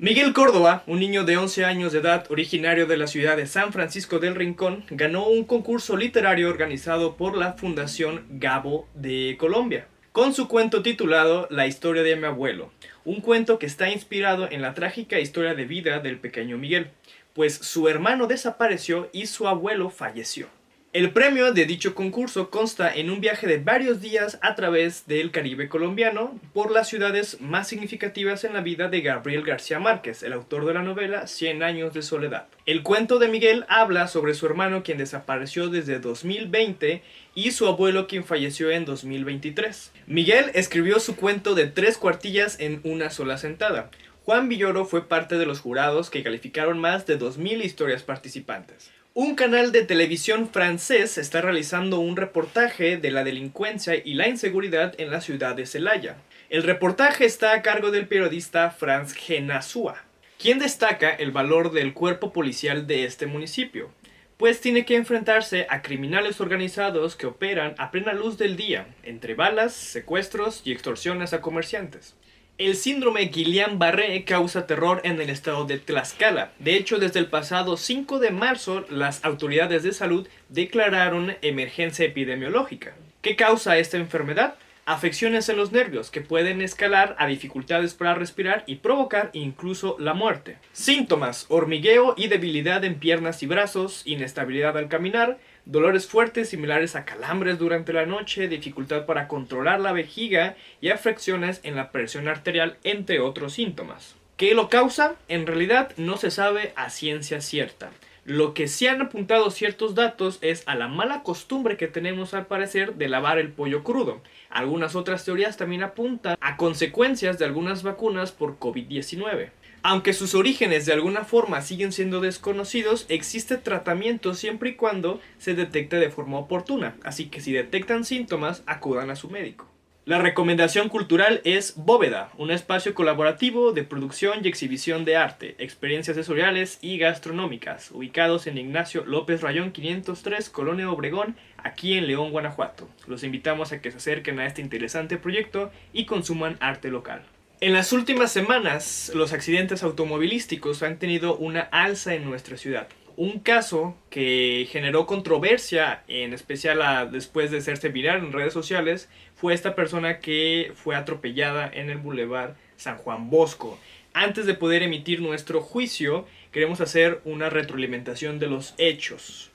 Miguel Córdoba, un niño de 11 años de edad originario de la ciudad de San Francisco del Rincón, ganó un concurso literario organizado por la Fundación Gabo de Colombia, con su cuento titulado La historia de mi abuelo, un cuento que está inspirado en la trágica historia de vida del pequeño Miguel, pues su hermano desapareció y su abuelo falleció. El premio de dicho concurso consta en un viaje de varios días a través del Caribe colombiano por las ciudades más significativas en la vida de Gabriel García Márquez, el autor de la novela Cien años de soledad. El cuento de Miguel habla sobre su hermano quien desapareció desde 2020 y su abuelo quien falleció en 2023. Miguel escribió su cuento de 3 cuartillas en una sola sentada. Juan Villoro fue parte de los jurados que calificaron más de 2000 historias participantes. Un canal de televisión francés está realizando un reportaje de la delincuencia y la inseguridad en la ciudad de Celaya. El reportaje está a cargo del periodista Franz Genazúa, quien destaca el valor del cuerpo policial de este municipio, pues tiene que enfrentarse a criminales organizados que operan a plena luz del día, entre balas, secuestros y extorsiones a comerciantes. El síndrome Guillain-Barré causa terror en el estado de Tlaxcala. De hecho, desde el pasado 5 de marzo, las autoridades de salud declararon emergencia epidemiológica. ¿Qué causa esta enfermedad? Afecciones en los nervios que pueden escalar a dificultades para respirar y provocar incluso la muerte. Síntomas: hormigueo y debilidad en piernas y brazos, inestabilidad al caminar, dolores fuertes similares a calambres durante la noche, dificultad para controlar la vejiga y afecciones en la presión arterial, entre otros síntomas. ¿Qué lo causa? En realidad no se sabe a ciencia cierta. Lo que sí han apuntado ciertos datos es a la mala costumbre que tenemos al parecer de lavar el pollo crudo. Algunas otras teorías también apuntan a consecuencias de algunas vacunas por COVID-19. Aunque sus orígenes de alguna forma siguen siendo desconocidos, existe tratamiento siempre y cuando se detecte de forma oportuna, así que si detectan síntomas, acudan a su médico. La recomendación cultural es Bóveda, un espacio colaborativo de producción y exhibición de arte, experiencias sensoriales y gastronómicas, ubicados en Ignacio López Rayón 503, Colonia Obregón, aquí en León, Guanajuato. Los invitamos a que se acerquen a este interesante proyecto y consuman arte local. En las últimas semanas, los accidentes automovilísticos han tenido una alza en nuestra ciudad. Un caso que generó controversia, en especial después de hacerse viral en redes sociales, fue esta persona que fue atropellada en el Boulevard San Juan Bosco. Antes de poder emitir nuestro juicio, queremos hacer una retroalimentación de los hechos.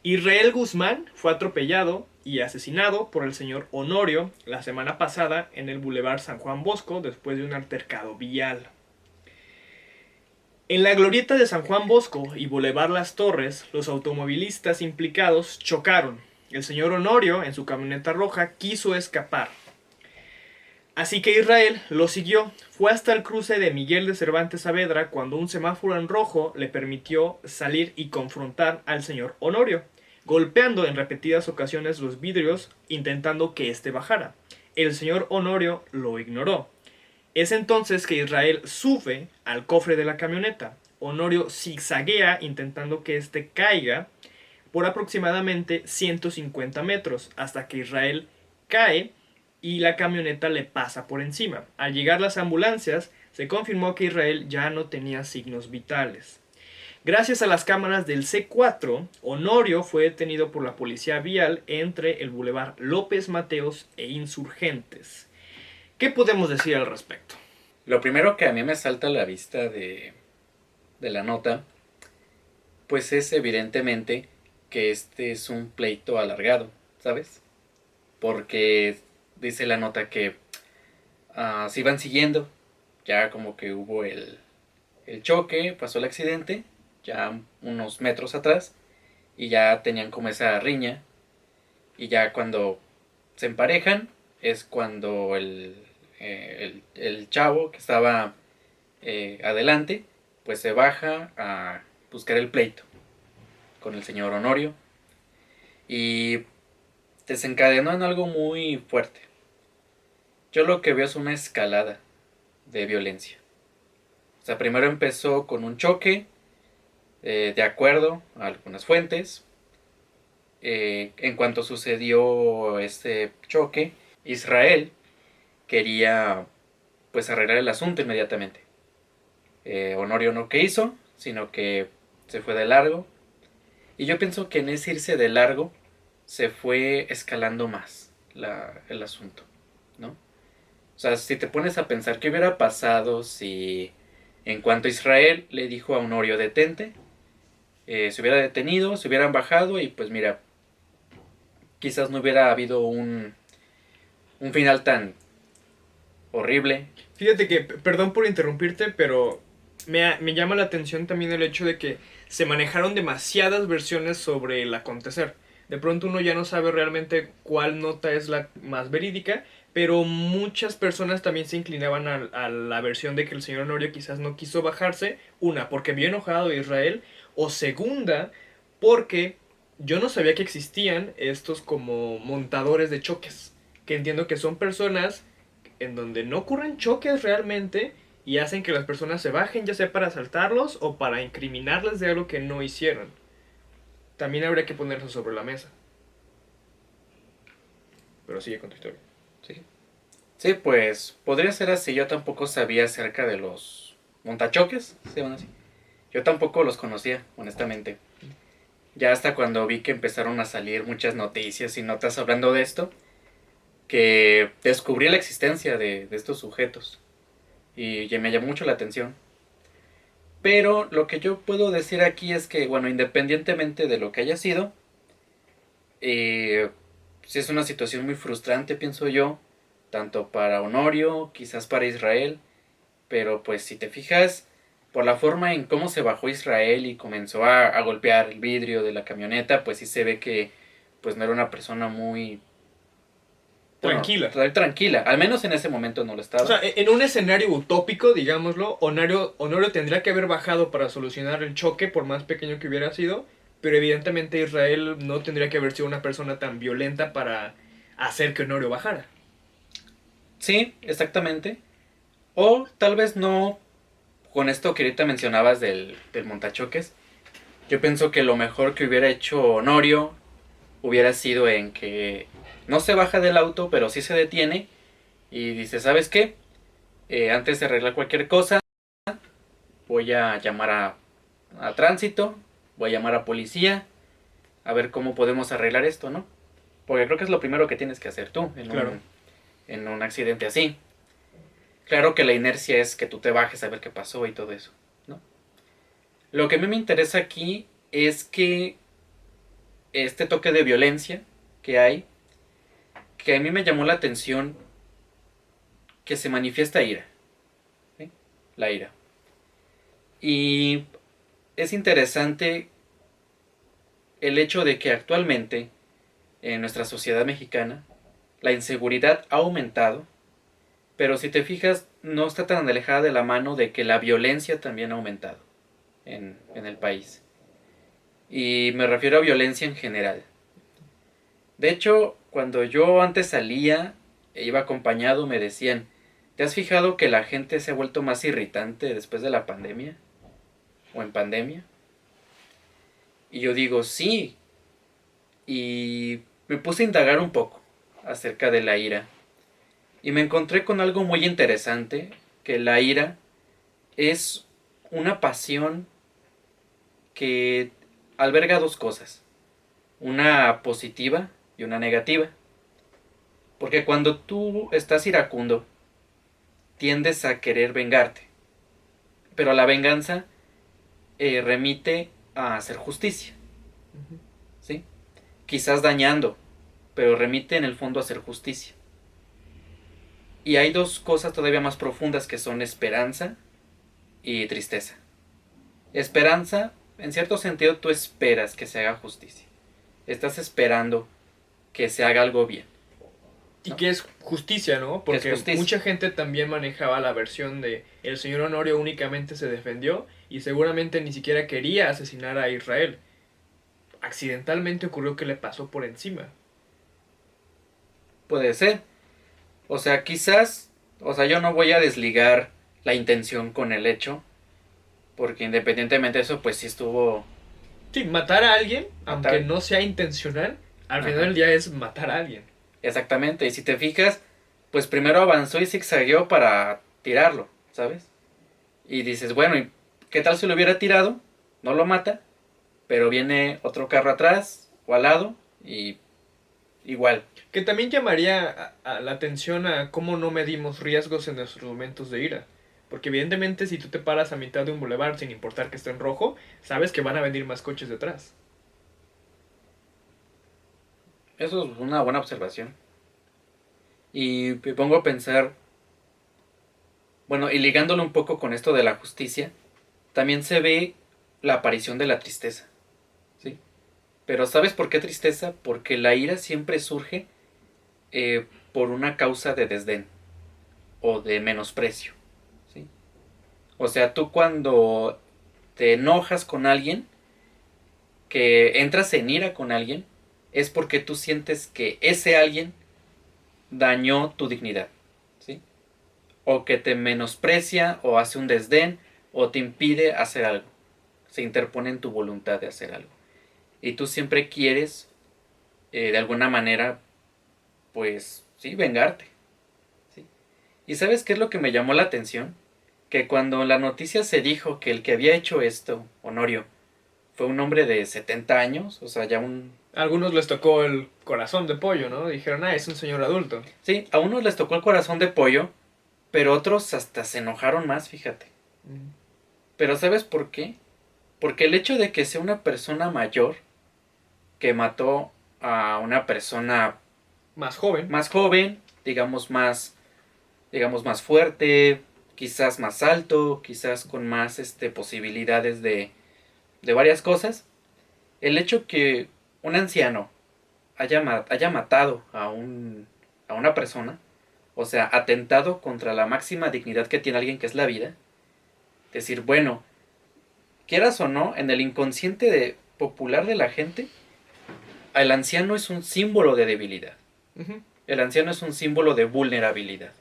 Israel Guzmán fue atropellado y asesinado por el señor Honorio la semana pasada en el Boulevard San Juan Bosco después de un altercado vial. En la glorieta de San Juan Bosco y Boulevard Las Torres, los automovilistas implicados chocaron. El señor Honorio, en su camioneta roja, quiso escapar. Así que Israel lo siguió. Fue hasta el cruce de Miguel de Cervantes Saavedra cuando un semáforo en rojo le permitió salir y confrontar al señor Honorio, golpeando en repetidas ocasiones los vidrios intentando que éste bajara. El señor Honorio lo ignoró. Es entonces que Israel sube al cofre de la camioneta. Honorio zigzaguea intentando que éste caiga por aproximadamente 150 metros hasta que Israel cae y la camioneta le pasa por encima. Al llegar las ambulancias, se confirmó que Israel ya no tenía signos vitales. Gracias a las cámaras del C4, Honorio fue detenido por la policía vial entre el Boulevard López Mateos e Insurgentes. ¿Qué podemos decir al respecto? Lo primero que a mí me salta a la vista de la nota, pues es evidentemente que este es un pleito alargado, ¿sabes? Porque dice la nota que se iban siguiendo, ya como que hubo el choque, pasó el accidente, ya unos metros atrás, y ya tenían como esa riña, y ya cuando se emparejan es cuando el chavo que estaba adelante, pues se baja a buscar el pleito con el señor Honorio y desencadenó en algo muy fuerte. Yo lo que veo es una escalada de violencia. O sea, primero empezó con un choque, de acuerdo a algunas fuentes. En cuanto sucedió este choque, Israel quería pues arreglar el asunto inmediatamente. Honorio no que hizo, sino que se fue de largo. Y yo pienso que en ese irse de largo se fue escalando más el asunto, ¿no? O sea, si te pones a pensar qué hubiera pasado si en cuanto Israel le dijo a Honorio detente, se hubiera detenido, se hubieran bajado y pues mira, quizás no hubiera habido un final tan horrible. Fíjate que, perdón por interrumpirte, pero me llama la atención también el hecho de que se manejaron demasiadas versiones sobre el acontecer. De pronto uno ya no sabe realmente cuál nota es la más verídica, pero muchas personas también se inclinaban a la versión de que el señor Honorio quizás no quiso bajarse, una, porque vio enojado a Israel, o segunda, porque yo no sabía que existían estos como montadores de choques, que entiendo que son personas en donde no ocurren choques realmente y hacen que las personas se bajen, ya sea para asaltarlos o para incriminarles de algo que no hicieron. También habría que ponerlo sobre la mesa. Pero sigue con tu historia. Sí. Sí, pues podría ser así. Yo tampoco sabía acerca de los montachoques, se llaman así. Yo tampoco los conocía, honestamente. Ya hasta cuando vi que empezaron a salir muchas noticias y notas hablando de esto, que descubrí la existencia de estos sujetos. Y ya me llamó mucho la atención. Pero lo que yo puedo decir aquí es que, bueno, independientemente de lo que haya sido, sí es una situación muy frustrante, pienso yo, tanto para Honorio, quizás para Israel, pero pues si te fijas, por la forma en cómo se bajó Israel y comenzó a golpear el vidrio de la camioneta, pues sí se ve que pues no era una persona muy, bueno, Tranquila. tranquila, al menos en ese momento no lo O sea, estaba. en un escenario utópico, digámoslo, Honorio tendría que haber bajado para solucionar el choque, por más pequeño que hubiera sido, pero evidentemente Israel no tendría que haber sido una persona tan violenta para hacer que Honorio bajara. Sí, exactamente. O tal vez no, con esto que ahorita mencionabas del montachoques, yo pienso que lo mejor que hubiera hecho Honorio hubiera sido en que no se baja del auto, pero sí se detiene y dice, ¿sabes qué? Antes de arreglar cualquier cosa, voy a llamar a tránsito, voy a llamar a policía, a ver cómo podemos arreglar esto, ¿no? Porque creo que es lo primero que tienes que hacer tú Claro. en un accidente así. Claro que la inercia es que tú te bajes a ver qué pasó y todo eso, ¿no? Lo que a mí me interesa aquí es que este toque de violencia que hay, que a mí me llamó la atención que se manifiesta ira, ¿sí? La ira. Y es interesante el hecho de que actualmente en nuestra sociedad mexicana la inseguridad ha aumentado, pero si te fijas no está tan alejada de la mano de que la violencia también ha aumentado en el país. Y me refiero a violencia en general. De hecho, cuando yo antes salía e iba acompañado me decían, ¿te has fijado que la gente se ha vuelto más irritante después de la pandemia? ¿O en pandemia? Y yo digo, sí. Y me puse a indagar un poco acerca de la ira. Y me encontré con algo muy interesante, que la ira es una pasión que alberga dos cosas, una positiva y una negativa. Porque cuando tú estás iracundo, tiendes a querer vengarte. Pero la venganza remite a hacer justicia, ¿sí? Quizás dañando, pero remite en el fondo a hacer justicia. Y hay dos cosas todavía más profundas que son esperanza y tristeza. Esperanza, en cierto sentido, tú esperas que se haga justicia. Estás esperando que se haga algo bien. Y ¿no? que es justicia, ¿no? Que es Porque justicia. mucha gente también manejaba la versión de el señor Honorio únicamente se defendió y seguramente ni siquiera quería asesinar a Israel. Accidentalmente ocurrió que le pasó por encima. Puede ser. O sea, quizás, o sea, yo no voy a desligar la intención con el hecho, porque independientemente de eso, pues sí estuvo Sí, matar a alguien, aunque matar. no sea intencional, al final Ajá. del día es matar a alguien. Exactamente. Y si te fijas, pues primero avanzó y zigzagueó para tirarlo, ¿sabes? Y dices, bueno, ¿y qué tal si lo hubiera tirado? No lo mata, pero viene otro carro atrás o al lado y igual. Que también llamaría a la atención a cómo no medimos riesgos en nuestros momentos de ira. Porque evidentemente si tú te paras a mitad de un bulevar sin importar que esté en rojo, sabes que van a venir más coches detrás. Eso es una buena observación. Y me pongo a pensar, bueno, y ligándolo un poco con esto de la justicia, también se ve la aparición de la tristeza, ¿sí? Pero ¿sabes por qué tristeza? Porque la ira siempre surge por una causa de desdén o de menosprecio, ¿sí? O sea, tú cuando te enojas con alguien, que entras en ira con alguien, es porque tú sientes que ese alguien dañó tu dignidad, ¿sí? O que te menosprecia o hace un desdén o te impide hacer algo, se interpone en tu voluntad de hacer algo. Y tú siempre quieres, de alguna manera, pues, sí, vengarte, ¿sí? ¿Y sabes qué es lo que me llamó la atención? Que cuando en la noticia se dijo que el que había hecho esto, Honorio, fue un hombre de 70 años, o sea, ya un... A algunos les tocó el corazón de pollo, ¿no? Dijeron, es un señor adulto. Sí, a unos les tocó el corazón de pollo, pero otros hasta se enojaron más, fíjate. Pero ¿sabes por qué? Porque el hecho de que sea una persona mayor que mató a una persona Más joven, digamos más fuerte, quizás más alto, quizás con más posibilidades de varias cosas, el hecho que un anciano haya matado a una persona, o sea, atentado contra la máxima dignidad que tiene alguien, que es la vida, decir, bueno, quieras o no, en el inconsciente popular de la gente, el anciano es un símbolo de debilidad. Uh-huh. El anciano es un símbolo de vulnerabilidad.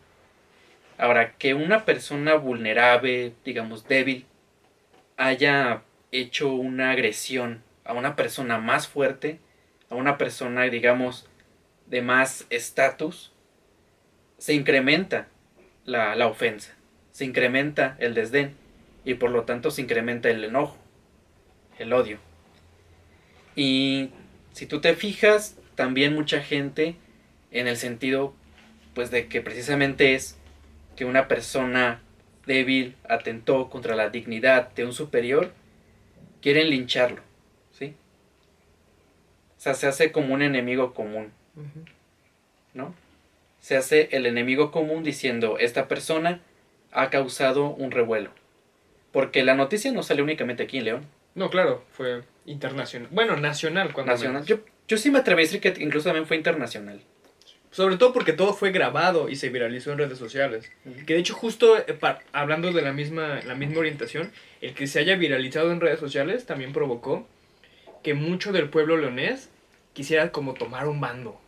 Ahora, que una persona vulnerable, digamos débil, haya hecho una agresión a una persona más fuerte, a una persona, digamos, de más estatus, se incrementa la ofensa, se incrementa el desdén y por lo tanto se incrementa el enojo, el odio. Y si tú te fijas, también mucha gente, en el sentido pues de que precisamente es que una persona débil atentó contra la dignidad de un superior, quieren lincharlo, ¿sí? O sea, se hace como un enemigo común, ¿no? Se hace el enemigo común diciendo, esta persona ha causado un revuelo. Porque la noticia no salió únicamente aquí en León. No, claro, fue internacional. Bueno, nacional cuando Nacional. menos. Yo sí me atreví a decir que incluso también fue internacional. Sobre todo porque todo fue grabado y se viralizó en redes sociales. Uh-huh. Que de hecho justo hablando de la misma orientación, el que se haya viralizado en redes sociales también provocó que mucho del pueblo leonés quisiera como tomar un bando.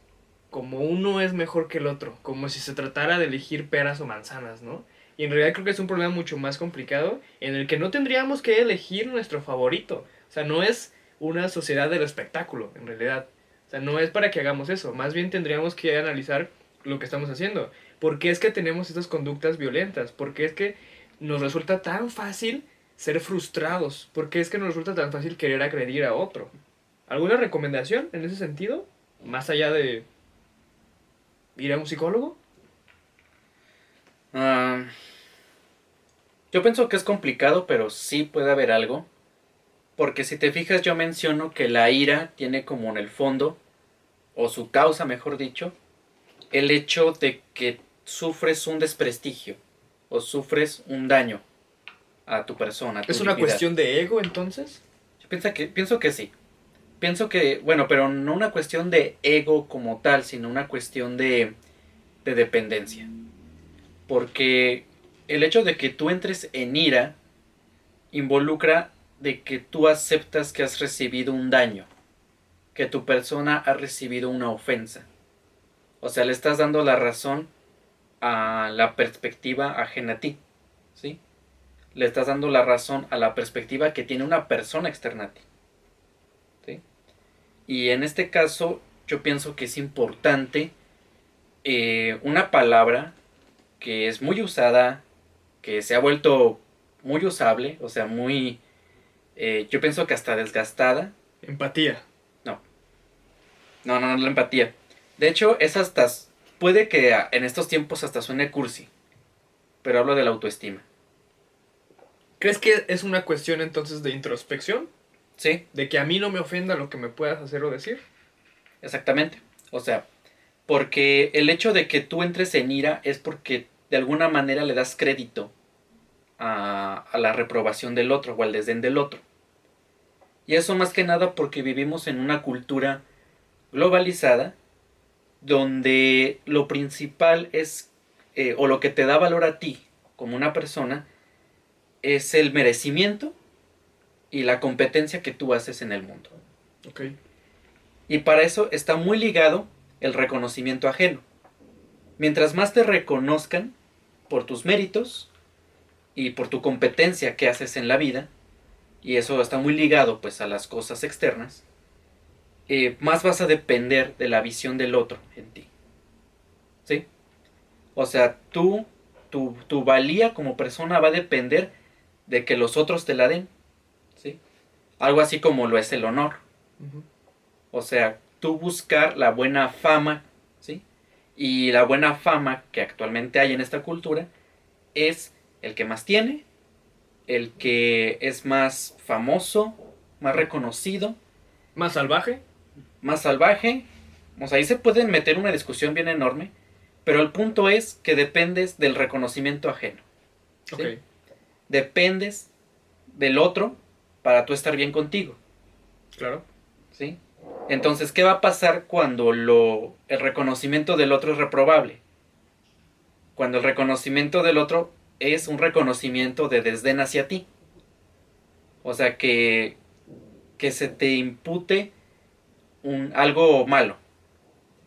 Como uno es mejor que el otro. Como si se tratara de elegir peras o manzanas, ¿no? Y en realidad creo que es un problema mucho más complicado en el que no tendríamos que elegir nuestro favorito. O sea, no es una sociedad del espectáculo, en realidad. O sea, no es para que hagamos eso. Más bien tendríamos que analizar lo que estamos haciendo. ¿Por qué es que tenemos estas conductas violentas? ¿Por qué es que nos resulta tan fácil ser frustrados? ¿Por qué es que nos resulta tan fácil querer agredir a otro? ¿Alguna recomendación en ese sentido? Más allá de ir a un psicólogo. Yo pienso que es complicado, pero sí puede haber algo. Porque si te fijas, yo menciono que la ira tiene como en el fondo, o su causa mejor dicho, el hecho de que sufres un desprestigio o sufres un daño a tu persona, a tu ¿Es una dignidad. cuestión de ego entonces? Yo pienso que sí. Pienso que, bueno, pero no una cuestión de ego como tal, sino una cuestión de dependencia. Porque el hecho de que tú entres en ira involucra de que tú aceptas que has recibido un daño, que tu persona ha recibido una ofensa. O sea, le estás dando la razón a la perspectiva ajena a ti, ¿sí? Le estás dando la razón a la perspectiva que tiene una persona externa a ti, ¿sí? Y en este caso, yo pienso que es importante una palabra que es muy usada, que se ha vuelto muy usable, o sea, muy, yo pienso que hasta desgastada. Empatía. No, no la empatía. De hecho, es hasta, puede que en estos tiempos hasta suene cursi, pero hablo de la autoestima. ¿Crees que es una cuestión entonces de introspección? Sí, De que a mí no me ofenda lo que me puedas hacer o decir. exactamente. O sea, porque el hecho de que tú entres en ira es porque de alguna manera le das crédito a la reprobación del otro o al desdén del otro. Y eso más que nada porque vivimos en una cultura globalizada donde lo principal es, o lo que te da valor a ti como una persona, es el merecimiento y la competencia que tú haces en el mundo. Ok. Y para eso está muy ligado el reconocimiento ajeno. Mientras más te reconozcan por tus méritos y por tu competencia que haces en la vida, y eso está muy ligado pues a las cosas externas, más vas a depender de la visión del otro en ti. ¿Sí? O sea, tu valía como persona va a depender de que los otros te la den. ¿Sí? Algo así como lo es el honor. Ujú. O sea, tú buscar la buena fama, ¿sí? Y la buena fama que actualmente hay en esta cultura es el que más tiene, el que es más famoso, más reconocido, ¿Más salvaje? más salvaje. O sea, ahí se puede meter una discusión bien enorme, pero el punto es que dependes del reconocimiento ajeno. ¿Sí? Ok. Dependes del otro para tú estar bien contigo. Claro. ¿Sí? Entonces, ¿qué va a pasar cuando el reconocimiento del otro es reprobable? Cuando el reconocimiento del otro es un reconocimiento de desdén hacia ti. O sea, que se te impute algo malo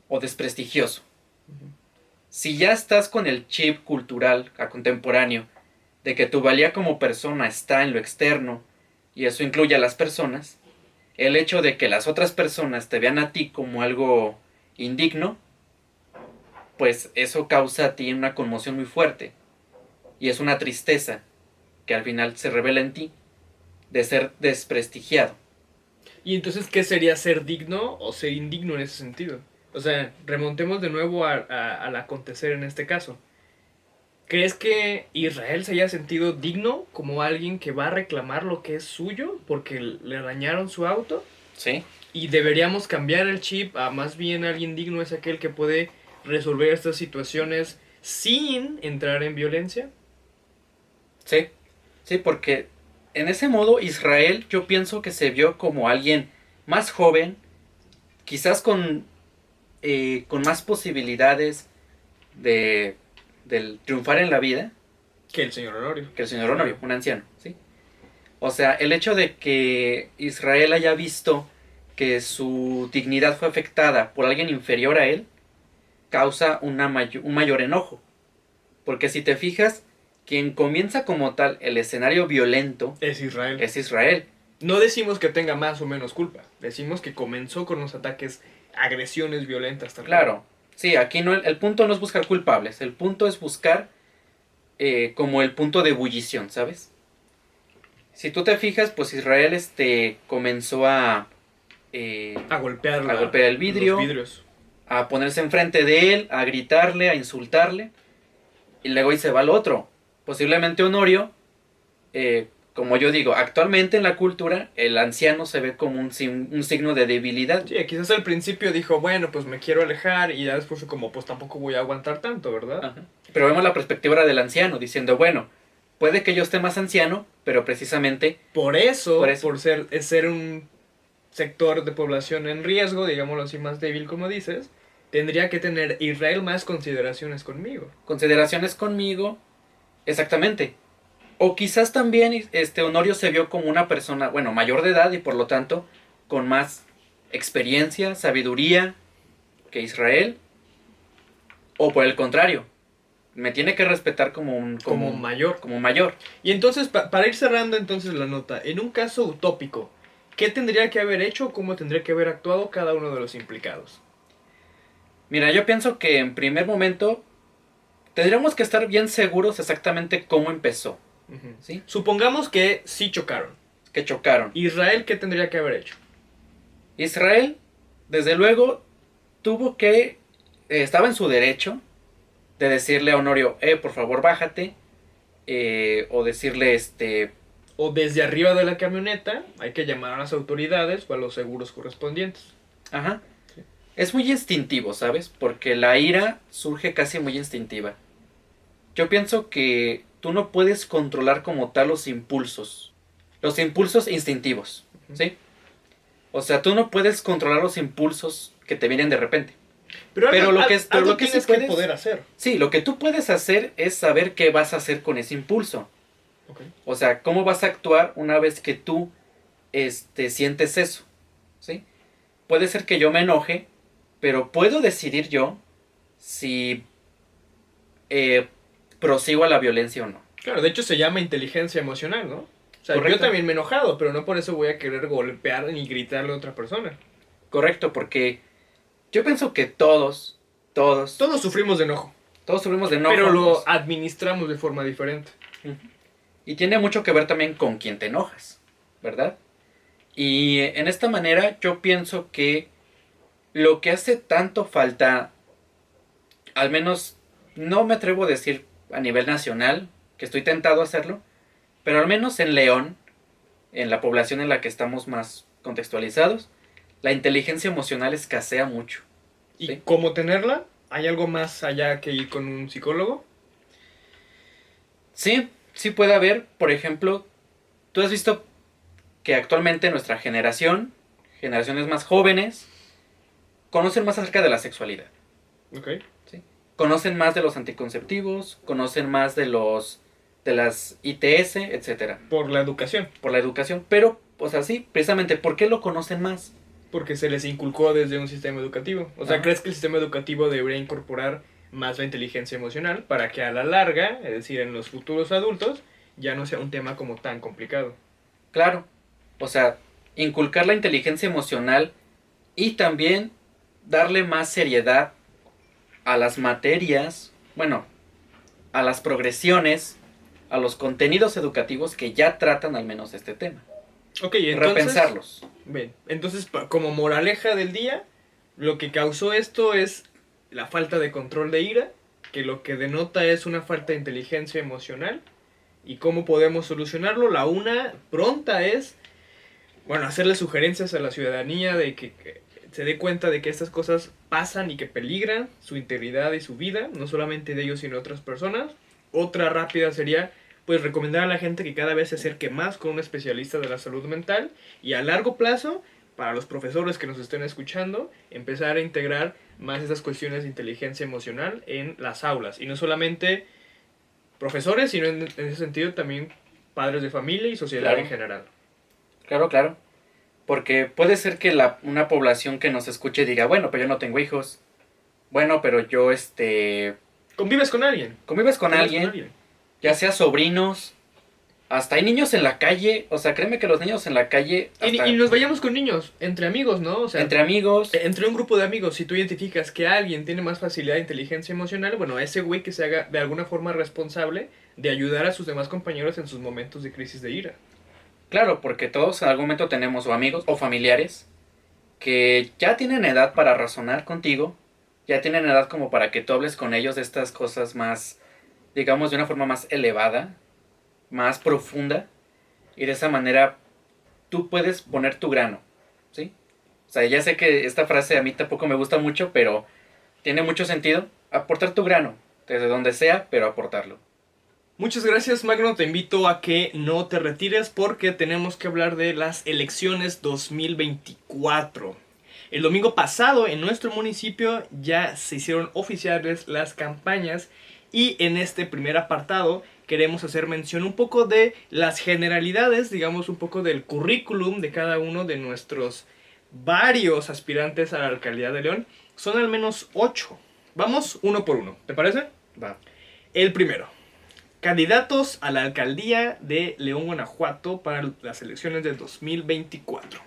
o desprestigioso. Ujú. Si ya estás con el chip cultural a contemporáneo de que tu valía como persona está en lo externo, y eso incluye a las personas, el hecho de que las otras personas te vean a ti como algo indigno, pues eso causa a ti una conmoción muy fuerte. Y es una tristeza que al final se revela en ti de ser desprestigiado. ¿Y entonces qué sería ser digno o ser indigno en ese sentido? O sea, remontemos de nuevo al acontecer en este caso. ¿Crees que Israel se haya sentido digno como alguien que va a reclamar lo que es suyo porque le dañaron su auto? ¿Sí? Y deberíamos cambiar el chip a más bien alguien digno es aquel que puede resolver estas situaciones sin entrar en violencia. Sí. Sí, porque en ese modo Israel yo pienso que se vio como alguien más joven, quizás con más posibilidades de, de triunfar en la vida Que el señor Honorio. que el señor Honorio, un anciano. ¿Sí? O sea, el hecho de que Israel haya visto que su dignidad fue afectada por alguien inferior a él, causa un mayor enojo. Porque si te fijas, quien comienza como tal el escenario violento Es Israel. es Israel. No decimos que tenga más o menos culpa. Decimos que comenzó con los ataques, agresiones violentas. Tal Claro, sí, aquí no, el punto no es buscar culpables, el punto es buscar como el punto de ebullición, ¿sabes? Si tú te fijas, pues Israel comenzó A golpear, a golpear el vidrio, los vidrios. a ponerse enfrente de él, a gritarle, a insultarle, y luego ahí se va el otro. Posiblemente Honorio, como yo digo, actualmente en la cultura el anciano se ve como un signo de debilidad. Sí, quizás al principio dijo, bueno, pues me quiero alejar y ya después fue como, pues tampoco voy a aguantar tanto, ¿verdad? Ajá. Pero vemos la perspectiva del anciano diciendo, bueno, puede que yo esté más anciano, pero precisamente Por eso, Por eso. por ser un sector de población en riesgo, digámoslo así, más débil como dices, tendría que tener Israel más consideraciones conmigo. consideraciones conmigo, exactamente. O quizás también Honorio se vio como una persona, bueno, mayor de edad y por lo tanto con más experiencia, sabiduría que Israel. O por el contrario, me tiene que respetar Como mayor. como mayor. Y entonces, para ir cerrando entonces la nota, en un caso utópico, ¿qué tendría que haber hecho o cómo tendría que haber actuado cada uno de los implicados? Mira, yo pienso que en primer momento tendríamos que estar bien seguros exactamente cómo empezó. Ujú. ¿sí? Supongamos que sí chocaron. Que chocaron. ¿Israel qué tendría que haber hecho? Israel, desde luego, tuvo que, estaba en su derecho de decirle a Honorio, por favor bájate, o decirle, O desde arriba de la camioneta hay que llamar a las autoridades o a los seguros correspondientes. ajá, Sí. es muy instintivo, ¿sabes? Porque la ira surge casi muy instintiva. Yo pienso que tú no puedes controlar como tal los impulsos instintivos, ¿sí? O sea, tú no puedes controlar los impulsos que te vienen de repente. Pero Pero algo, lo que, pero algo lo que sí tienes que puedes, poder hacer. sí, lo que tú puedes hacer es saber qué vas a hacer con ese impulso. Okay. O sea, cómo vas a actuar una vez que tú sientes eso, ¿sí? Puede ser que yo me enoje, pero puedo decidir yo si eh, prosigo a la violencia o no. Claro, de hecho se llama inteligencia emocional, ¿no? O sea, yo Correcto. también me he enojado, pero no por eso voy a querer golpear ni gritarle a otra persona. Correcto, porque yo pienso que todos Todos sufrimos de enojo, sufrimos de enojo. pero lo administramos de forma diferente. Ujú. Y tiene mucho que ver también con quién te enojas, ¿verdad? Y en esta manera yo pienso que lo que hace tanto falta, al menos no me atrevo a decir a nivel nacional, que estoy tentado a hacerlo, pero al menos en León, en la población en la que estamos más contextualizados, la inteligencia emocional escasea mucho. ¿Y ¿Sí? cómo tenerla? ¿Hay algo más allá que ir con un psicólogo? Sí, sí puede haber, por ejemplo, tú has visto que actualmente nuestra generación, generaciones más jóvenes, conocen más acerca de la sexualidad. Ok. ¿Sí? Conocen más de los anticonceptivos, conocen más de las ITS, etcétera, Por la educación. por la educación. Pero, o sea, sí, precisamente, ¿por qué lo conocen más? Porque se les inculcó desde un sistema educativo. O sea, Ajá. ¿crees que el sistema educativo debería incorporar más la inteligencia emocional para que a la larga, es decir, en los futuros adultos, ya no sea un tema como tan complicado? Claro, o sea, inculcar la inteligencia emocional y también darle más seriedad a las materias, bueno, a las progresiones, a los contenidos educativos que ya tratan al menos este tema. Ok, entonces... Repensarlos. Bien, entonces como moraleja del día, lo que causó esto es la falta de control de ira, que lo que denota es una falta de inteligencia emocional. ¿Y cómo podemos solucionarlo? La una pronta es, bueno, hacerle sugerencias a la ciudadanía de que se dé cuenta de que estas cosas pasan y que peligran su integridad y su vida, no solamente de ellos sino de otras personas. Otra rápida sería pues recomendar a la gente que cada vez se acerque más con un especialista de la salud mental y a largo plazo, para los profesores que nos estén escuchando, empezar a integrar más esas cuestiones de inteligencia emocional en las aulas. Y no solamente profesores, sino en ese sentido también padres de familia y sociedad Claro. en general. Claro, claro. Porque puede ser que una población que nos escuche diga, bueno, pero yo no tengo hijos. Bueno, pero yo, Convives con alguien. convives con Convives alguien, ya sea sobrinos, hasta hay niños en la calle, o sea, créeme que los niños en la calle, hasta Y nos vayamos con niños, entre amigos, ¿no? O sea, entre amigos, entre un grupo de amigos, si tú identificas que alguien tiene más facilidad de inteligencia emocional, bueno, ese güey que se haga de alguna forma responsable de ayudar a sus demás compañeros en sus momentos de crisis de ira. claro, porque todos en algún momento tenemos o amigos o familiares que ya tienen edad para razonar contigo, ya tienen edad como para que tú hables con ellos de estas cosas más, digamos, de una forma más elevada, más profunda, y de esa manera tú puedes poner tu grano, ¿sí? O sea, ya sé que esta frase a mí tampoco me gusta mucho, pero tiene mucho sentido. Aportar tu grano, desde donde sea, pero aportarlo. Muchas gracias, Magno. Te invito a que no te retires porque tenemos que hablar de las elecciones 2024. El domingo pasado en nuestro municipio ya se hicieron oficiales las campañas y en este primer apartado queremos hacer mención un poco de las generalidades, digamos un poco del currículum de cada uno de nuestros varios aspirantes a la alcaldía de León. Son al menos 8. Vamos uno por uno, ¿te parece? Va. El primero. Candidatos a la alcaldía de León, Guanajuato para las elecciones de 2024.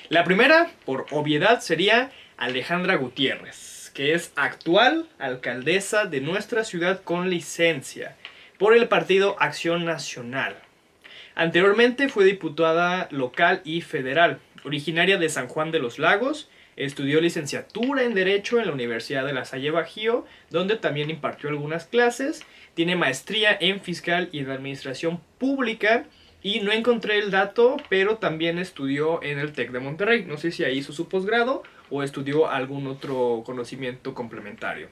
La primera, por obviedad, sería Alejandra Gutiérrez, que es actual alcaldesa de nuestra ciudad con licencia. por el partido Acción Nacional. Anteriormente fue diputada local y federal, originaria de San Juan de los Lagos. Estudió licenciatura en Derecho en la Universidad de La Salle Bajío, donde también impartió algunas clases. Tiene maestría en Fiscal y en Administración Pública. Y no encontré el dato, pero también estudió en el TEC de Monterrey. No sé si ahí hizo su posgrado o estudió algún otro conocimiento complementario.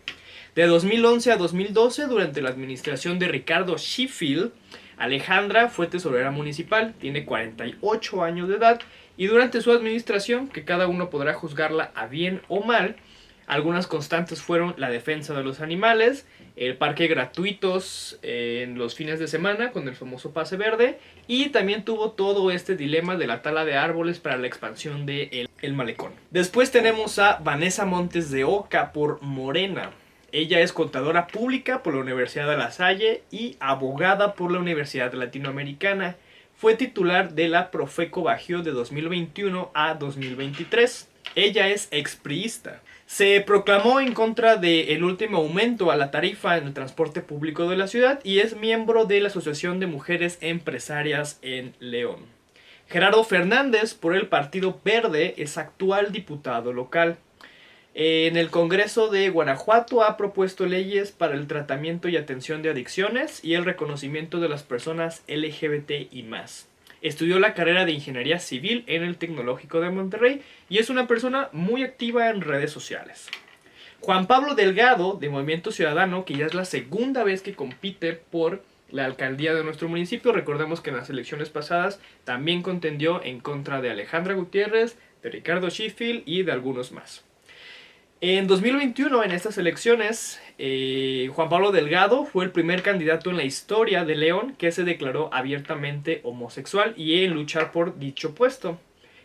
De 2011 a 2012, durante la administración de Ricardo Sheffield, Alejandra fue tesorera municipal, tiene 48 años de edad, y durante su administración, que cada uno podrá juzgarla a bien o mal, algunas constantes fueron la defensa de los animales, el parque gratuitos en los fines de semana con el famoso pase verde, y también tuvo todo este dilema de la tala de árboles para la expansión de el malecón. Después tenemos a Vanessa Montes de Oca por Morena. Ella es contadora pública por la Universidad de La Salle y abogada por la Universidad Latinoamericana. Fue titular de la Profeco Bajío de 2021 a 2023. Ella es expriista. Se proclamó en contra del último aumento a la tarifa en el transporte público de la ciudad y es miembro de la Asociación de Mujeres Empresarias en León. Gerardo Fernández, por el Partido Verde, es actual diputado local. En el Congreso de Guanajuato ha propuesto leyes para el tratamiento y atención de adicciones y el reconocimiento de las personas LGBT y más. Estudió la carrera de Ingeniería Civil en el Tecnológico de Monterrey y es una persona muy activa en redes sociales. Juan Pablo Delgado, de Movimiento Ciudadano, que ya es la segunda vez que compite por la alcaldía de nuestro municipio. Recordemos que en las elecciones pasadas también contendió en contra de Alejandra Gutiérrez, de Ricardo Sheffield y de algunos más. En 2021, en estas elecciones, Juan Pablo Delgado fue el primer candidato en la historia de León que se declaró abiertamente homosexual y en luchar por dicho puesto.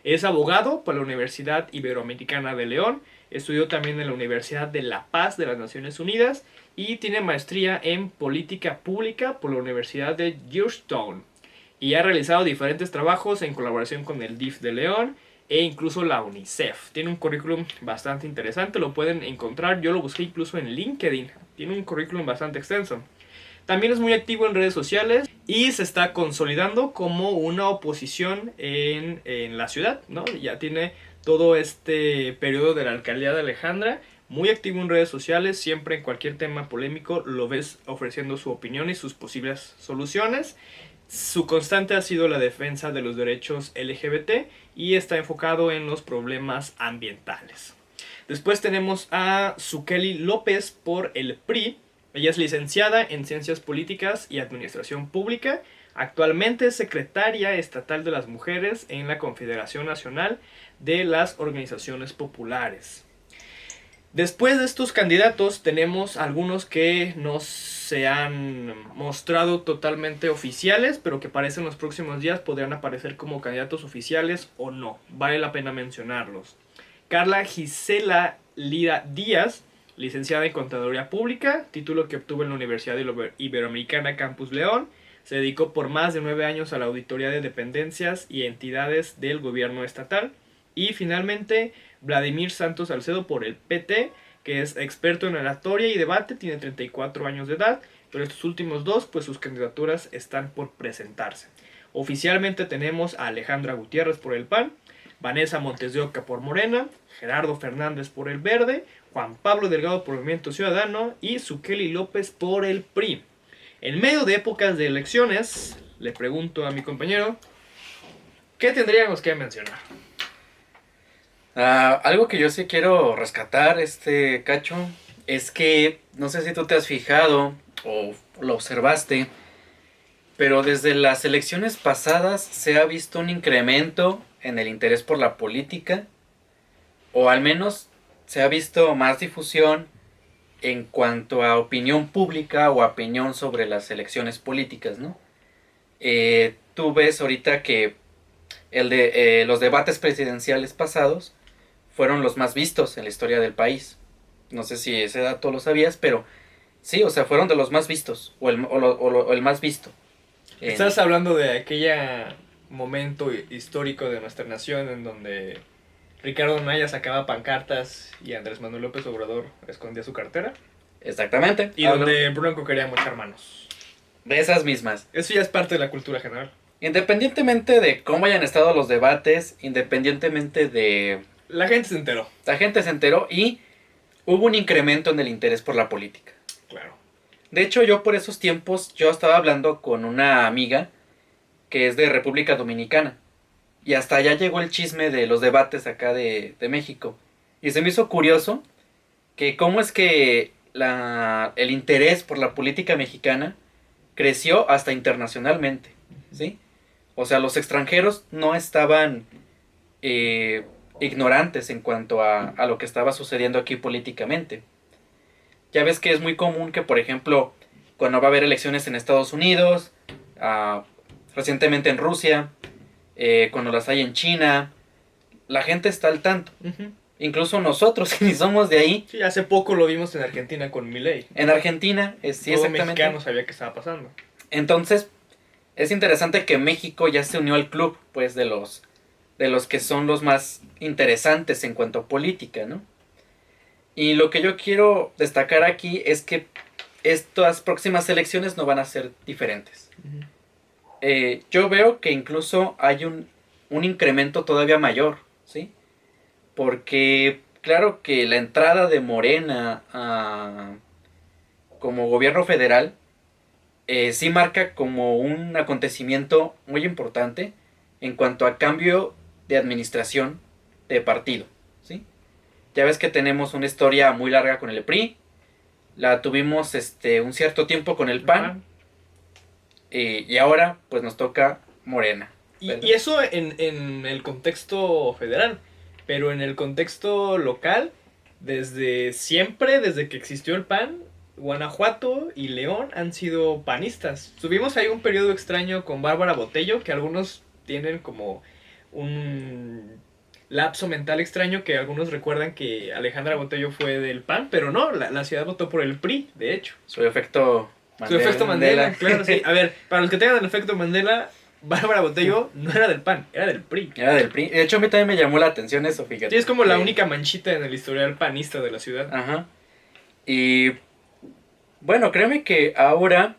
Es abogado por la Universidad Iberoamericana de León, estudió también en la Universidad de La Paz de las Naciones Unidas y tiene maestría en Política Pública por la Universidad de Georgetown. Y ha realizado diferentes trabajos en colaboración con el DIF de León e incluso la UNICEF. Tiene un currículum bastante interesante, lo pueden encontrar, yo lo busqué incluso en LinkedIn, tiene un currículum bastante extenso. También es muy activo en redes sociales y se está consolidando como una oposición en la ciudad, ¿no? Ya tiene todo este periodo de la alcaldía de Alejandra, muy activo en redes sociales, siempre en cualquier tema polémico lo ves ofreciendo su opinión y sus posibles soluciones. Su constante ha sido la defensa de los derechos LGBT y está enfocado en los problemas ambientales. Después tenemos a Zuccheli López por el PRI. Ella es licenciada en Ciencias Políticas y Administración Pública. Actualmente es secretaria estatal de las mujeres en la Confederación Nacional de las Organizaciones Populares. Después de estos candidatos tenemos algunos que no se han mostrado totalmente oficiales, pero que parece en los próximos días podrían aparecer como candidatos oficiales o no. Vale la pena mencionarlos. Carla Gisela Lira Díaz, licenciada en Contaduría Pública, título que obtuvo en la Universidad Iberoamericana Campus León. Se dedicó por más de 9 años a la auditoría de dependencias y entidades del gobierno estatal. Y finalmente, Vladimir Santos Salcedo por el PT, que es experto en oratoria y debate, tiene 34 años de edad, pero estos últimos dos, pues sus candidaturas están por presentarse. Oficialmente tenemos a Alejandra Gutiérrez por el PAN, Vanessa Montes de Oca por Morena, Gerardo Fernández por el Verde, Juan Pablo Delgado por Movimiento Ciudadano y Zuccheli López por el PRI. En medio de épocas de elecciones, le pregunto a mi compañero, ¿qué tendríamos que mencionar? Algo que yo sí quiero rescatar, Cacho, es que no sé si tú te has fijado o lo observaste, pero desde las elecciones pasadas se ha visto un incremento en el interés por la política, o al menos se ha visto más difusión en cuanto a opinión pública o opinión sobre las elecciones políticas, ¿no? Tú ves ahorita que los debates presidenciales pasados fueron los más vistos en la historia del país. No sé si ese dato lo sabías, pero sí, o sea, fueron de los más vistos, o el más visto. Estás hablando de aquel momento histórico de nuestra nación en donde Ricardo Anaya sacaba pancartas y Andrés Manuel López Obrador escondía su cartera. Exactamente. Y donde Bronco quería mochar manos. De esas mismas. Eso ya es parte de la cultura general. Independientemente de cómo hayan estado los debates, independientemente de... La gente se enteró. La gente se enteró y hubo un incremento en el interés por la política. Claro. De hecho, yo por esos tiempos, yo estaba hablando con una amiga que es de República Dominicana. Y hasta allá llegó el chisme de los debates acá de México. Y se me hizo curioso que cómo es que el interés por la política mexicana creció hasta internacionalmente, ¿sí? O sea, los extranjeros no estaban ignorantes en cuanto a lo que estaba sucediendo aquí políticamente. Ya ves que es muy común que, por ejemplo, cuando va a haber elecciones en Estados Unidos, recientemente en Rusia, cuando las hay en China, la gente está al tanto. Uh-huh. Incluso nosotros, que ni somos de ahí. Sí, hace poco lo vimos en Argentina con Milei. En Argentina, sí, todo exactamente. mexicano sabía qué estaba pasando. Entonces, es interesante que México ya se unió al club, pues, de los que son los más interesantes en cuanto a política, ¿no? Y lo que yo quiero destacar aquí es que estas próximas elecciones no van a ser diferentes. Uh-huh. Yo veo que incluso hay un incremento todavía mayor, ¿sí? Porque claro que la entrada de Morena como gobierno federal sí marca como un acontecimiento muy importante en cuanto a cambio de administración de partido, ¿sí? Ya ves que tenemos una historia muy larga con el PRI, la tuvimos un cierto tiempo con el PAN, y ahora pues nos toca Morena. Y eso en el contexto federal, pero en el contexto local, desde siempre, desde que existió el PAN, Guanajuato y León han sido panistas. Tuvimos ahí un periodo extraño con Bárbara Botello, que algunos tienen como un lapso mental extraño, que algunos recuerdan que Alejandra Botello fue del PAN, pero no, la ciudad votó por el PRI, de hecho. Su efecto Mandela. Su efecto Mandela, claro, sí. A ver, para los que tengan el efecto Mandela, Bárbara Botello no era del PAN, era del PRI. Era del PRI. De hecho, a mí también me llamó la atención eso, fíjate. Sí, es como la única manchita en el historial panista de la ciudad. Ajá. Y bueno, créeme que ahora,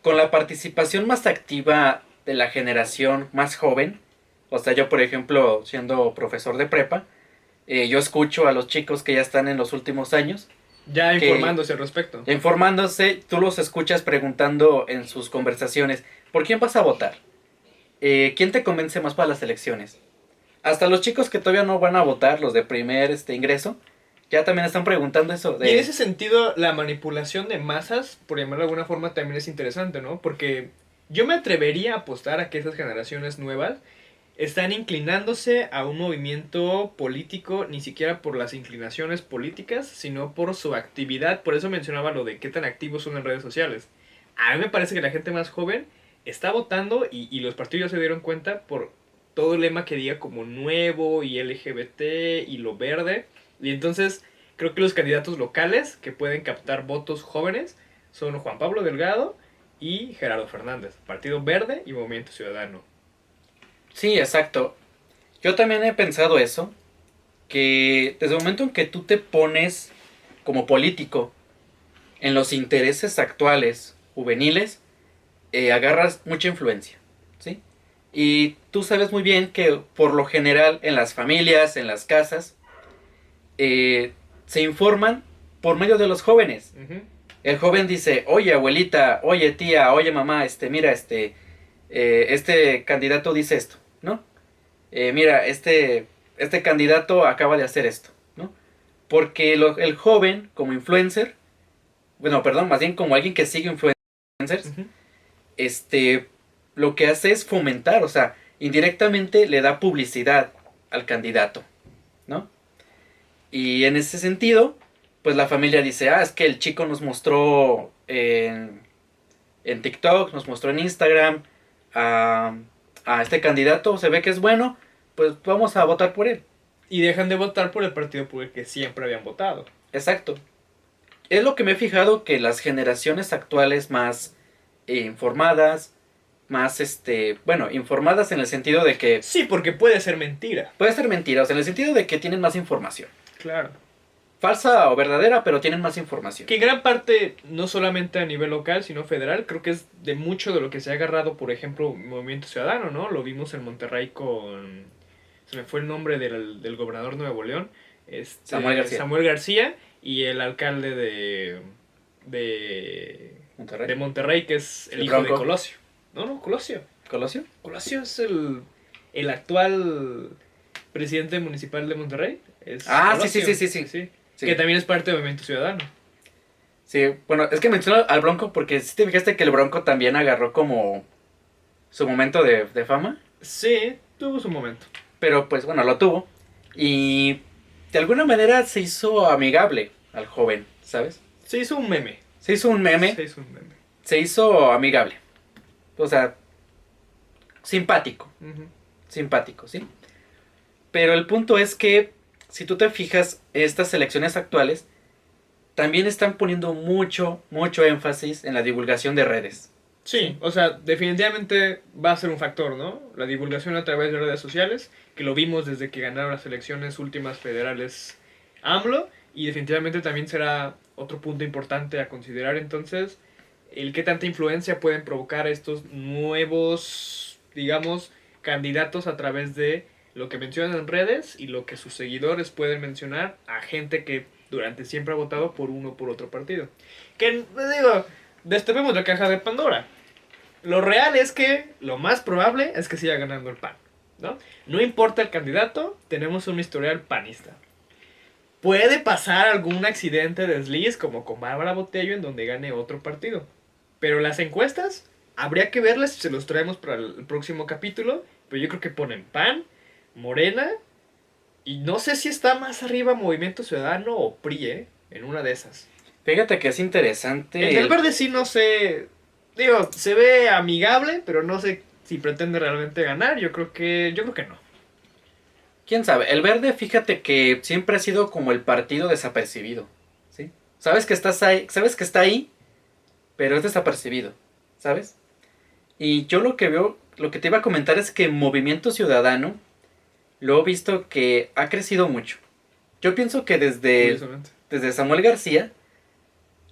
con la participación más activa de la generación más joven, o sea, yo por ejemplo, siendo profesor de prepa, yo escucho a los chicos que ya están en los últimos años. Ya informándose al respecto. Ya informándose, tú los escuchas preguntando en sus conversaciones, ¿por quién vas a votar? ¿Quién te convence más para las elecciones? Hasta los chicos que todavía no van a votar, los de primer ingreso, ya también están preguntando eso. Y en ese sentido, la manipulación de masas, por llamarlo de alguna forma, también es interesante, ¿no? Porque yo me atrevería a apostar a que esas generaciones nuevas están inclinándose a un movimiento político, ni siquiera por las inclinaciones políticas, sino por su actividad. Por eso mencionaba lo de qué tan activos son en redes sociales. A mí me parece que la gente más joven está votando y los partidos se dieron cuenta por todo el lema que diga como nuevo y LGBT y lo verde. Y entonces creo que los candidatos locales que pueden captar votos jóvenes son Juan Pablo Delgado y Gerardo Fernández, Partido Verde y Movimiento Ciudadano. Sí, exacto. Yo también he pensado eso, que desde el momento en que tú te pones como político en los intereses actuales, juveniles, agarras mucha influencia, ¿sí? Y tú sabes muy bien que por lo general en las familias, en las casas, se informan por medio de los jóvenes. Uh-huh. El joven dice, oye abuelita, oye tía, oye mamá, mira, este candidato dice esto, ¿no? Mira, este candidato acaba de hacer esto, ¿no? Porque el joven, como influencer, bueno, perdón, más bien como alguien que sigue influencers, uh-huh. Lo que hace es fomentar, o sea, indirectamente le da publicidad al candidato, ¿no? Y en ese sentido, pues la familia dice, es que el chico nos mostró en TikTok, nos mostró en Instagram a este candidato, se ve que es bueno, pues vamos a votar por él. Y dejan de votar por el partido por el que siempre habían votado. Exacto. Es lo que me he fijado, que las generaciones actuales más informadas, más informadas en el sentido de que... Sí, porque puede ser mentira. Puede ser mentira, o sea, en el sentido de que tienen más información. Claro. falsa o verdadera, pero tienen más información. Que en gran parte, no solamente a nivel local, sino federal, creo que es de mucho de lo que se ha agarrado, por ejemplo, Movimiento Ciudadano, ¿no? Lo vimos en Monterrey con... Se me fue el nombre del gobernador de Nuevo León. Samuel García y el alcalde de Monterrey, que es el hijo Bronco. de Colosio. No, Colosio. ¿Colosio? Colosio es el actual presidente municipal de Monterrey. Es Colosio. Sí. Que también es parte del Movimiento Ciudadano. Sí, bueno, es que menciono al Bronco porque si te fijaste que el Bronco también agarró como su momento de fama. Sí, tuvo su momento. Pero pues bueno, lo tuvo. Y de alguna manera se hizo amigable al joven, ¿sabes? Se hizo un meme. Se hizo un meme. Se hizo amigable. O sea, simpático. Uh-huh. Simpático, ¿sí? Pero el punto es que, si tú te fijas, estas elecciones actuales también están poniendo mucho énfasis en la divulgación de redes. Sí, o sea, definitivamente va a ser un factor, ¿no? La divulgación a través de redes sociales, que lo vimos desde que ganaron las elecciones últimas federales AMLO, y definitivamente también será otro punto importante a considerar entonces, el qué tanta influencia pueden provocar estos nuevos, digamos, candidatos a través de lo que mencionan en redes y lo que sus seguidores pueden mencionar a gente que durante siempre ha votado por uno o por otro partido. Que, digo, destapemos la caja de Pandora. Lo real es que lo más probable es que siga ganando el PAN, ¿no? No importa el candidato, tenemos un historial panista. Puede pasar algún accidente de desliz como con Bárbara Botello en donde gane otro partido. Pero las encuestas, habría que verlas si se los traemos para el próximo capítulo. Pero yo creo que ponen PAN, Morena, y no sé si está más arriba Movimiento Ciudadano o PRI, en una de esas. Fíjate que es interesante. El del Verde sí no sé. Digo, se ve amigable, pero no sé si pretende realmente ganar. Yo creo que no. ¿Quién sabe? El Verde, fíjate que siempre ha sido como el partido desapercibido, ¿sí? Sabes que estás ahí, sabes que está ahí, pero es desapercibido, ¿sabes? Y yo lo que veo, lo que te iba a comentar es que Movimiento Ciudadano lo he visto que ha crecido mucho. Yo pienso que desde Samuel García,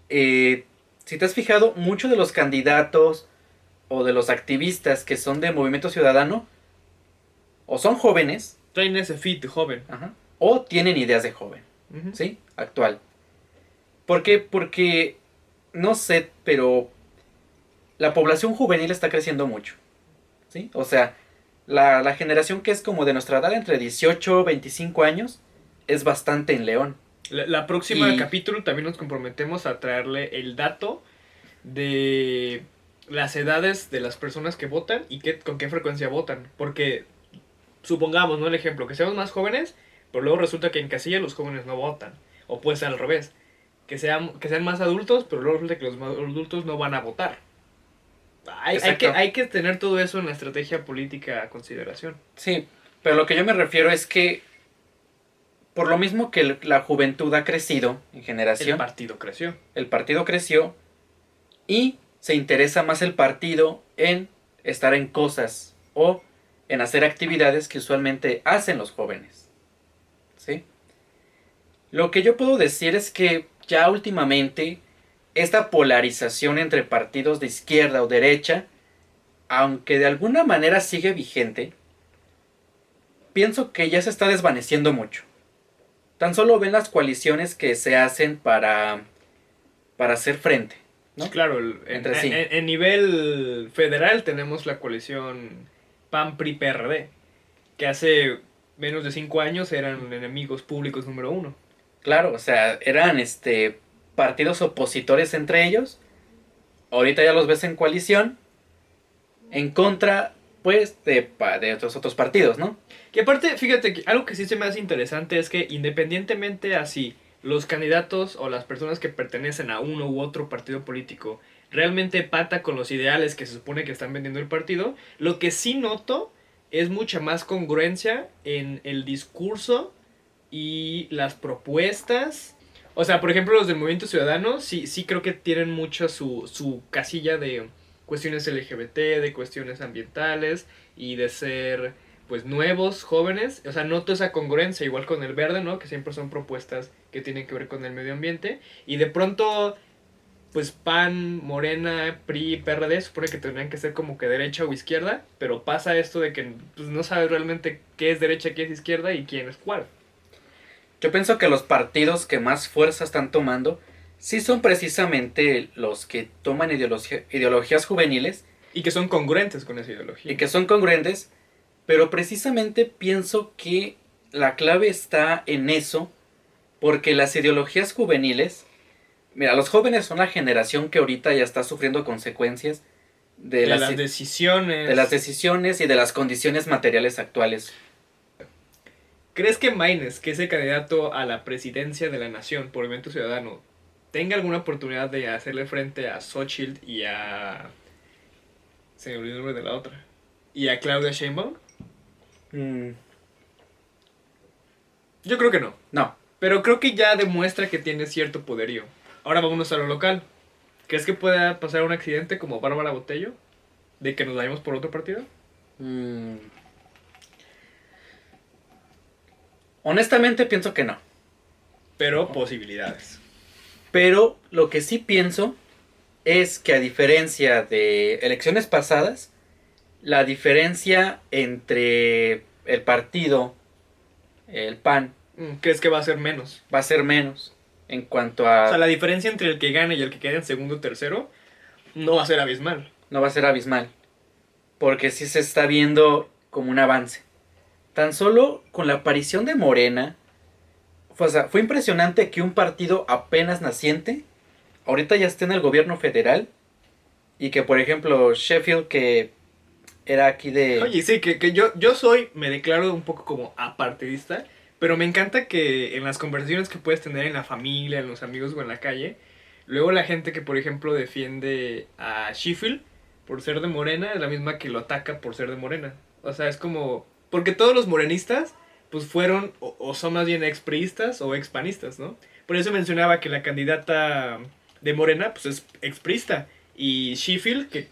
si te has fijado, muchos de los candidatos o de los activistas que son de Movimiento Ciudadano o son jóvenes, traen ese fit joven. Ajá, o tienen ideas de joven, Uh-huh. ¿sí? Actual. ¿Por qué? Porque, no sé, pero la población juvenil está creciendo mucho, ¿sí? O sea, la generación que es como de nuestra edad, entre 18 y 25 años, es bastante en León. La próxima capítulo también nos comprometemos a traerle el dato de las edades de las personas que votan y con qué frecuencia votan. Porque, supongamos, ¿no? El ejemplo, que seamos más jóvenes, pero luego resulta que en casilla los jóvenes no votan. O puede ser al revés. Que sean más adultos, pero luego resulta que los más adultos no van a votar. Hay que tener todo eso en la estrategia política a consideración. Sí, pero lo que yo me refiero es que por lo mismo que la juventud ha crecido en generación, el partido creció y se interesa más el partido en estar en cosas o en hacer actividades que usualmente hacen los jóvenes, ¿sí? Lo que yo puedo decir es que ya últimamente esta polarización entre partidos de izquierda o derecha, aunque de alguna manera sigue vigente, pienso que ya se está desvaneciendo mucho. Tan solo ven las coaliciones que se hacen para hacer frente, ¿no? Claro, en nivel federal tenemos la coalición PAN-PRI-PRD, que hace menos de 5 años eran enemigos públicos número 1. Claro, o sea, eran partidos opositores entre ellos. Ahorita ya los ves en coalición en contra, pues, de otros partidos, ¿no? Que aparte, fíjate que algo que sí se me hace interesante es que independientemente así los candidatos o las personas que pertenecen a uno u otro partido político realmente pata con los ideales que se supone que están vendiendo el partido, lo que sí noto es mucha más congruencia en el discurso y las propuestas. O sea, por ejemplo, los del Movimiento Ciudadano sí creo que tienen mucho su casilla de cuestiones LGBT, de cuestiones ambientales y de ser pues nuevos, jóvenes, o sea, noto esa congruencia, igual con el verde, ¿no? Que siempre son propuestas que tienen que ver con el medio ambiente, y de pronto, pues PAN, Morena, PRI, PRD, supone que tendrían que ser como que derecha o izquierda, pero pasa esto de que pues, no sabes realmente qué es derecha, qué es izquierda y quién es cuál. Yo pienso que los partidos que más fuerza están tomando sí son precisamente los que toman ideologías juveniles Y que son congruentes con esa y ideología. que son congruentes, pero precisamente pienso que la clave está en eso, porque las ideologías juveniles, mira, los jóvenes son la generación que ahorita ya está sufriendo consecuencias De las de decisiones. las decisiones y de las condiciones materiales actuales. ¿Crees que Maines, que es el candidato a la presidencia de la nación por Movimiento Ciudadano, tenga alguna oportunidad de hacerle frente a Xochitl y a... Se me olvidó el nombre de la otra. ¿Y a Claudia Sheinbaum? Mm, Yo creo que no. no, Pero creo que ya demuestra que tiene cierto poderío. Ahora vámonos a lo local. ¿Crees que pueda pasar un accidente como Bárbara Botello? ¿De que nos vayamos por otro partido? mm, honestamente pienso que no. Pero posibilidades. Pero lo que sí pienso es que a diferencia de elecciones pasadas, la diferencia entre el partido, el PAN, ¿Crees que va a ser menos? va a ser menos en cuanto O sea, a... la diferencia entre el que gane y el que quede en segundo o tercero no va a ser abismal. no va a ser abismal, porque sí se está viendo como un avance. Tan solo con la aparición de Morena, o sea, fue impresionante que un partido apenas naciente, ahorita ya esté en el gobierno federal, y que por ejemplo Sheffield, que era aquí de... Oye, sí, que me declaro un poco como apartidista, pero me encanta que en las conversaciones que puedes tener en la familia, en los amigos o en la calle, luego la gente que, por ejemplo, defiende a Sheffield por ser de Morena es la misma que lo ataca por ser de Morena. O sea, es como... Porque todos los morenistas, pues fueron o son más bien expriistas o expanistas, ¿no? Por eso mencionaba que la candidata de Morena, pues es exprista. Y Sheffield, que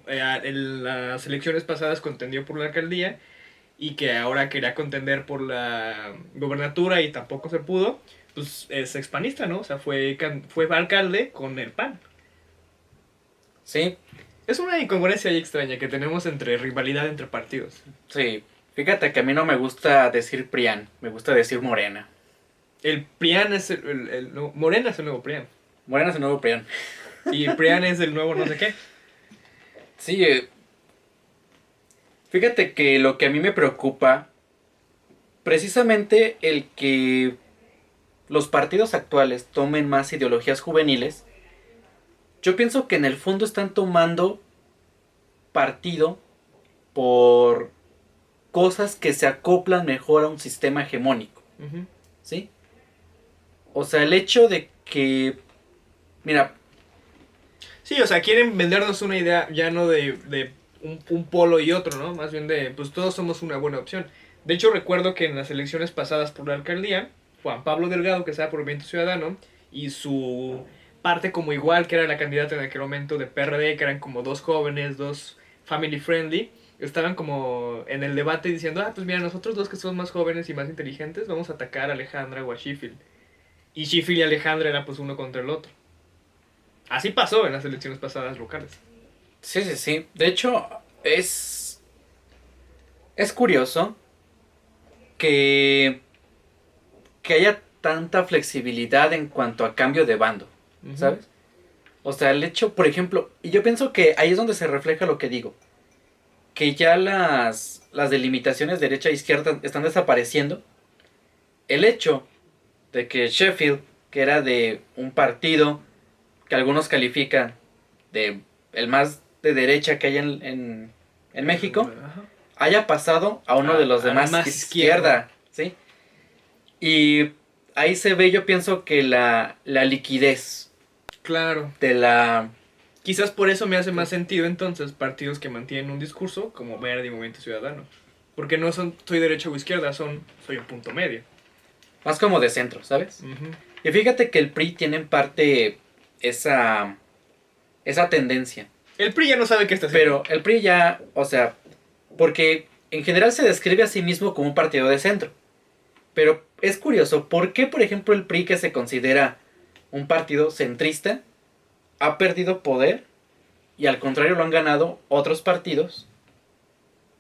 en las elecciones pasadas contendió por la alcaldía y que ahora quería contender por la gobernatura y tampoco se pudo, pues es expanista, ¿no? O sea, fue alcalde con el PAN. Sí, Es una incongruencia ahí extraña que tenemos entre rivalidad entre partidos. sí. Fíjate que a mí no me gusta decir PRIAN, me gusta decir Morena. El PRIAN es no, Morena es el nuevo PRIAN. Morena es el nuevo PRIAN. Y PRIAN es el nuevo no sé qué. Sí, fíjate que lo que a mí me preocupa, precisamente el que los partidos actuales tomen más ideologías juveniles, yo pienso que en el fondo están tomando partido por cosas que se acoplan mejor a un sistema hegemónico, Ujú. ¿sí? O sea, el hecho de que, mira, Sí, o sea, quieren vendernos una idea ya no de un polo y otro, ¿no? Más bien de, pues todos somos una buena opción. De hecho, recuerdo que en las elecciones pasadas por la alcaldía, Juan Pablo Delgado, que estaba por Movimiento Ciudadano, y su parte como igual, que era la candidata en aquel momento de PRD, que eran como dos jóvenes, dos family friendly, estaban como en el debate diciendo, ah, pues mira, nosotros dos que somos más jóvenes y más inteligentes, vamos a atacar a Alejandra o a Sheffield. Y Sheffield y Alejandra eran pues uno contra el otro. Así pasó en las elecciones pasadas locales. sí, sí, sí. De hecho, es curioso que, que haya tanta flexibilidad en cuanto a cambio de bando, ¿sabes? O sea, el hecho, por ejemplo, y yo pienso que ahí es donde se refleja lo que digo, que ya las delimitaciones derecha e izquierda están desapareciendo. El hecho de que Sheffield, que era de un partido que algunos califican de el más de derecha que hay en México, Ajá. haya pasado a uno de los A la demás más izquierda, ¿sí? Y ahí se ve, yo pienso que la liquidez Claro. de la... Quizás por eso me hace más sentido entonces partidos que mantienen un discurso como Verde y Movimiento Ciudadano. Porque no son soy derecha o izquierda, soy un punto medio. más como de centro, ¿sabes? Ujú. Y fíjate que el PRI tiene en parte esa tendencia. El PRI ya no sabe qué está haciendo. Pero el PRI ya, o sea, porque en general se describe a sí mismo como un partido de centro. Pero es curioso, ¿por qué, por ejemplo, el PRI, que se considera un partido centrista, ha perdido poder y al contrario lo han ganado otros partidos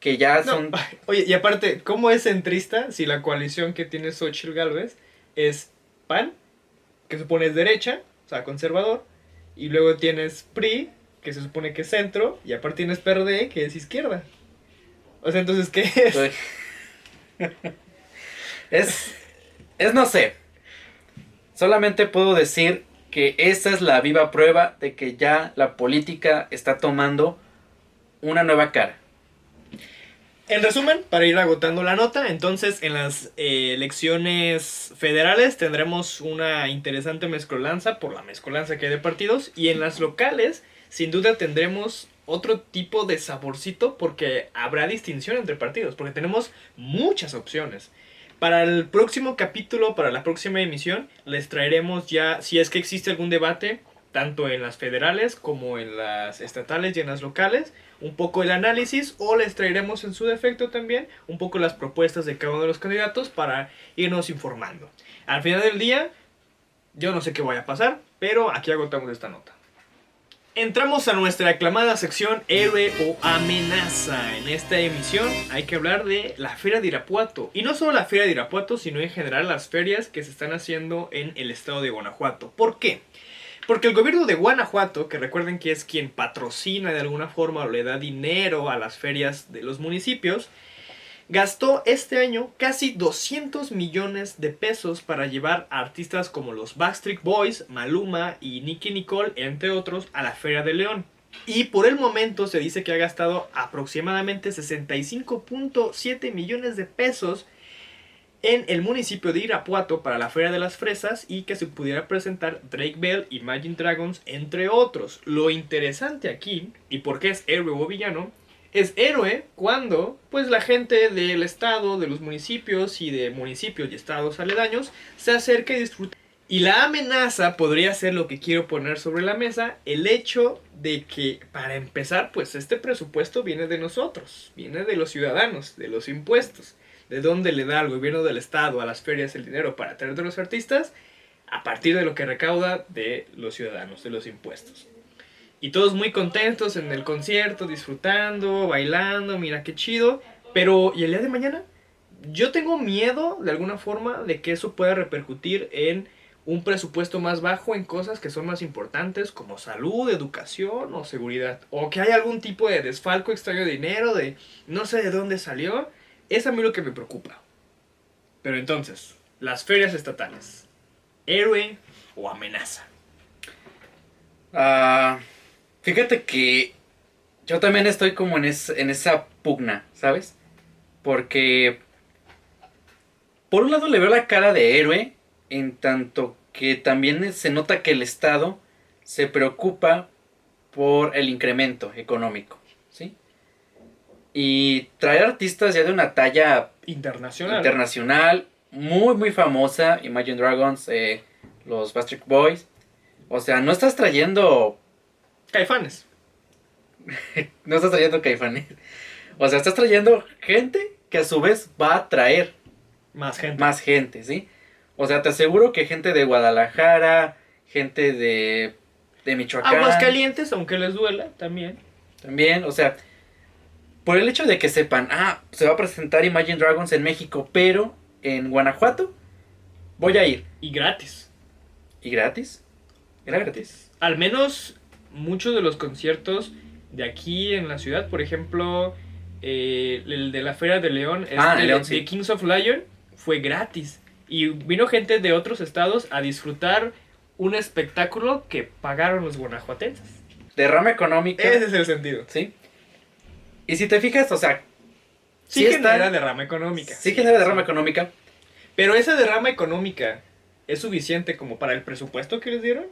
que ya No, son... oye, y aparte, ¿cómo es centrista si la coalición que tiene Xochitl Gálvez es PAN, que se supone es derecha, o sea, conservador, y luego tienes PRI, que se supone que es centro, y aparte tienes PRD, que es izquierda? O sea, entonces, ¿qué es? Es, no sé. Solamente puedo decir que esa es la viva prueba de que ya la política está tomando una nueva cara. En resumen, para ir agotando la nota, entonces en las elecciones federales tendremos una interesante mezcolanza por la mezcolanza que hay de partidos, y en las locales sin duda tendremos otro tipo de saborcito porque habrá distinción entre partidos, porque tenemos muchas opciones. Para el próximo capítulo, para la próxima emisión, les traeremos ya, si es que existe algún debate, tanto en las federales como en las estatales y en las locales, un poco el análisis, o les traeremos en su defecto también un poco las propuestas de cada uno de los candidatos para irnos informando. Al final del día, yo no sé qué vaya a pasar, pero aquí agotamos esta nota. Entramos a nuestra aclamada sección Héroe o Amenaza. En esta emisión hay que hablar de la Feria de Irapuato. Y no solo la Feria de Irapuato, sino en general las ferias que se están haciendo en el estado de Guanajuato. ¿Por qué? Porque el gobierno de Guanajuato, que recuerden que es quien patrocina de alguna forma o le da dinero a las ferias de los municipios, gastó este año casi 200 millones de pesos para llevar a artistas como los Backstreet Boys, Maluma y Nicki Nicole, entre otros, a la Feria de León. Y por el momento se dice que ha gastado aproximadamente 65.7 millones de pesos en el municipio de Irapuato para la Feria de las Fresas y que se pudiera presentar Drake Bell, Imagine Dragons, entre otros. Lo interesante aquí, y por qué es héroe o villano, es héroe cuando pues la gente del estado, de los municipios y de municipios y estados aledaños se acerca y disfruta. Y la amenaza podría ser lo que quiero poner sobre la mesa, el hecho de que para empezar pues este presupuesto viene de nosotros, viene de los ciudadanos, de los impuestos. ¿De dónde le da al gobierno del estado a las ferias el dinero para traer de los artistas? A partir de lo que recauda de los ciudadanos, de los impuestos. Y todos muy contentos en el concierto, disfrutando, bailando, mira qué chido. Pero, ¿y el día de mañana? Yo tengo miedo, de alguna forma, de que eso pueda repercutir en un presupuesto más bajo en cosas que son más importantes, como salud, educación o seguridad. O que haya algún tipo de desfalco extraño de dinero, de no sé de dónde salió. Es a mí lo que me preocupa. Pero entonces, las ferias estatales, ¿héroe o amenaza? Fíjate que yo también estoy como en esa pugna, ¿sabes? Porque por un lado le veo la cara de héroe, en tanto que también se nota que el Estado se preocupa por el incremento económico, ¿sí? Y traer artistas ya de una talla internacional muy muy famosa, Imagine Dragons, los Backstreet Boys. O sea, no estás trayendo Caifanes. no estás trayendo Caifanes. O sea, estás trayendo gente que a su vez va a traer Más gente, ¿sí? O sea, te aseguro que gente de Guadalajara, gente de Michoacán. Aguascalientes, aunque les duela, también. También, o sea, por el hecho de que sepan, se va a presentar Imagine Dragons en México, pero en Guanajuato voy a ir. Y gratis. ¿Y gratis? ¿Era gratis? Al menos muchos de los conciertos de aquí en la ciudad, por ejemplo, el de la Feria de León, León, sí. de Kings of Lion, fue gratis. Y vino gente de otros estados a disfrutar un espectáculo que pagaron los guanajuatenses. Derrama económica. Ese es el sentido. Sí. Y si te fijas, o sea, sí genera derrama económica. Sí genera derrama económica. Pero esa derrama económica ¿es suficiente como para el presupuesto que les dieron?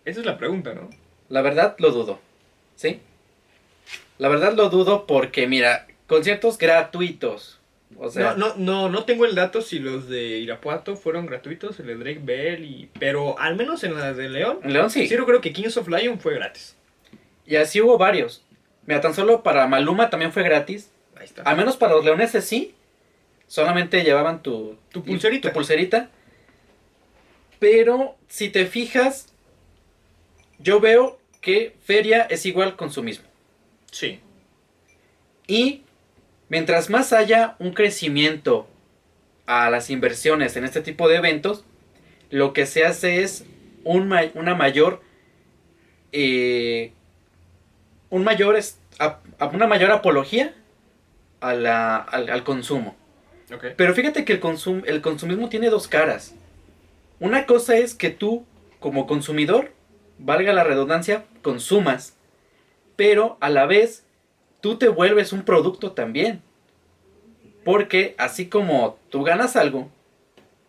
Esa es la pregunta, ¿no? La verdad lo dudo, ¿sí? La verdad lo dudo porque, mira, conciertos gratuitos. O sea, no tengo el dato si los de Irapuato fueron gratuitos, el de Drake Bell, pero al menos en las de León. En León sí. Sí, yo creo que Kings of Lion fue gratis. Y así hubo varios. Mira, tan solo para Maluma también fue gratis. Ahí está. Al menos para los leoneses sí. Solamente llevaban tu pulserita. Tu pulserita. Pero si te fijas, yo veo que feria es igual consumismo. Sí. Y mientras más haya un crecimiento a las inversiones en este tipo de eventos, lo que se hace es una mayor una mayor apología al consumo. Okay. Pero fíjate que el consumismo tiene dos caras. Una cosa es que tú, como consumidor, valga la redundancia, consumas, pero a la vez tú te vuelves un producto también. Porque así como tú ganas algo,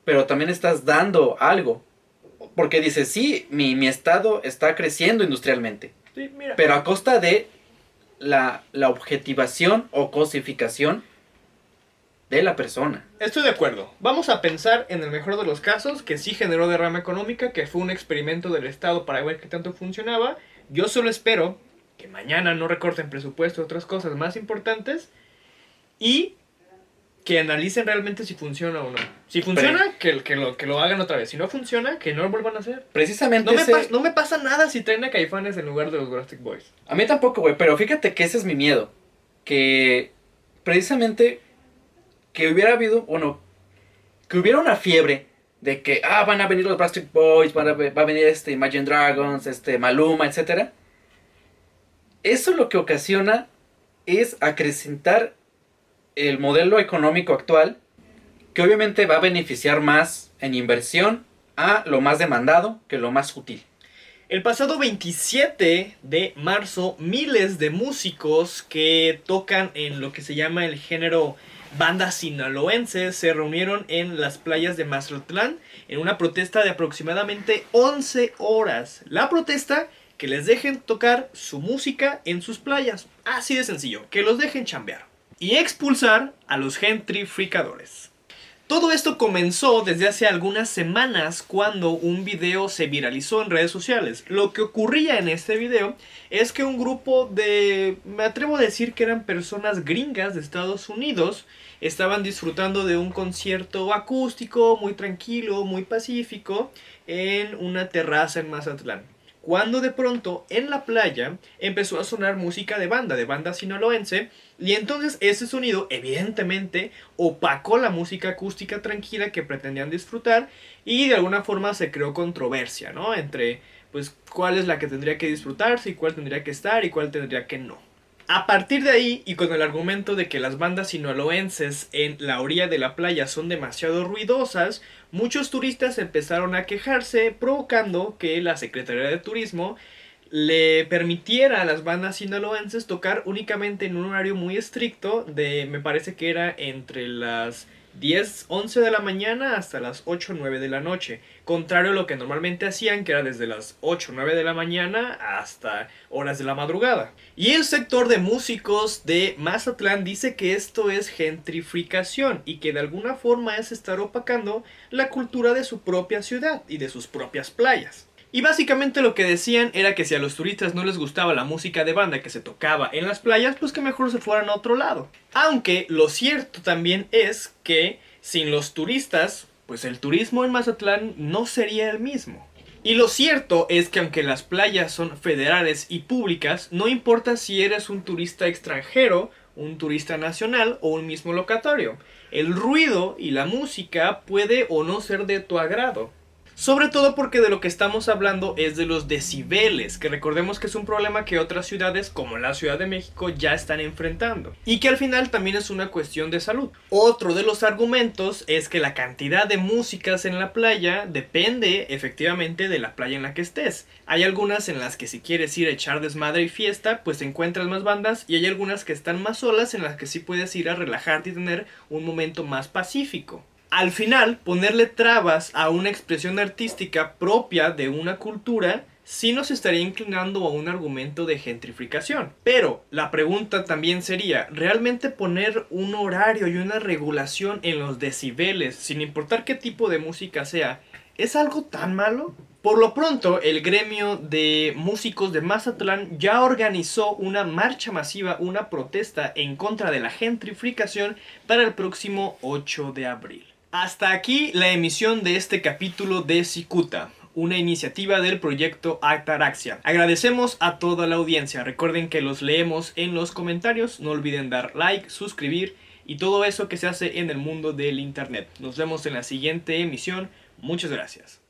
pero también estás dando algo. Porque dices, sí, mi estado está creciendo industrialmente. Sí, mira. Pero a costa de la objetivación o cosificación de la persona. Estoy de acuerdo. Vamos a pensar en el mejor de los casos que sí generó derrama económica, que fue un experimento del Estado para ver qué tanto funcionaba. Yo solo espero que mañana no recorten presupuesto y otras cosas más importantes y que analicen realmente si funciona o no. Si funciona, que lo hagan otra vez. Si no funciona, que no lo vuelvan a hacer. Precisamente No me pasa nada si traen a Caifanes en lugar de los Graphic Boys. A mí tampoco, güey, pero fíjate que ese es mi miedo. Que precisamente que hubiera habido, que hubiera una fiebre de que, van a venir los Backstreet Boys, va a venir Imagine Dragons, Maluma, etcétera. Eso lo que ocasiona es acrecentar el modelo económico actual, que obviamente va a beneficiar más en inversión a lo más demandado que lo más útil. El pasado 27 de marzo, miles de músicos que tocan en lo que se llama el género banda sinaloense se reunieron en las playas de Mazatlán en una protesta de aproximadamente 11 horas. La protesta, que les dejen tocar su música en sus playas. Así de sencillo, que los dejen chambear. Y expulsar a los gentrificadores. Todo esto comenzó desde hace algunas semanas cuando un video se viralizó en redes sociales. Lo que ocurría en este video es que un grupo me atrevo a decir que eran personas gringas de Estados Unidos, estaban disfrutando de un concierto acústico muy tranquilo, muy pacífico, en una terraza en Mazatlán. Cuando de pronto en la playa empezó a sonar música de banda sinaloense, y entonces ese sonido evidentemente opacó la música acústica tranquila que pretendían disfrutar y de alguna forma se creó controversia, ¿no? Entre pues cuál es la que tendría que disfrutarse y cuál tendría que estar y cuál tendría que no. A partir de ahí, y con el argumento de que las bandas sinaloenses en la orilla de la playa son demasiado ruidosas, muchos turistas empezaron a quejarse, provocando que la Secretaría de Turismo le permitiera a las bandas sinaloenses tocar únicamente en un horario muy estricto me parece que era entre las 10, 11 de la mañana hasta las 8, 9 de la noche. Contrario a lo que normalmente hacían, que era desde las 8, 9 de la mañana hasta horas de la madrugada. Y el sector de músicos de Mazatlán dice que esto es gentrificación y que de alguna forma es estar opacando la cultura de su propia ciudad y de sus propias playas. Y básicamente lo que decían era que si a los turistas no les gustaba la música de banda que se tocaba en las playas, pues que mejor se fueran a otro lado. Aunque lo cierto también es que sin los turistas, pues el turismo en Mazatlán no sería el mismo. Y lo cierto es que aunque las playas son federales y públicas, no importa si eres un turista extranjero, un turista nacional o un mismo locatario. El ruido y la música puede o no ser de tu agrado. Sobre todo porque de lo que estamos hablando es de los decibeles, que recordemos que es un problema que otras ciudades como la Ciudad de México ya están enfrentando. Y que al final también es una cuestión de salud. Otro de los argumentos es que la cantidad de músicas en la playa depende efectivamente de la playa en la que estés. Hay algunas en las que si quieres ir a echar desmadre y fiesta, pues encuentras más bandas, y hay algunas que están más solas en las que sí puedes ir a relajarte y tener un momento más pacífico. Al final, ponerle trabas a una expresión artística propia de una cultura sí nos estaría inclinando a un argumento de gentrificación. Pero la pregunta también sería, ¿realmente poner un horario y una regulación en los decibeles, sin importar qué tipo de música sea, es algo tan malo? Por lo pronto, el gremio de músicos de Mazatlán ya organizó una marcha masiva, una protesta en contra de la gentrificación para el próximo 8 de abril. Hasta aquí la emisión de este capítulo de Cicuta, una iniciativa del proyecto Ataraxia. Agradecemos a toda la audiencia. Recuerden que los leemos en los comentarios. No olviden dar like, suscribir y todo eso que se hace en el mundo del internet. Nos vemos en la siguiente emisión. Muchas gracias.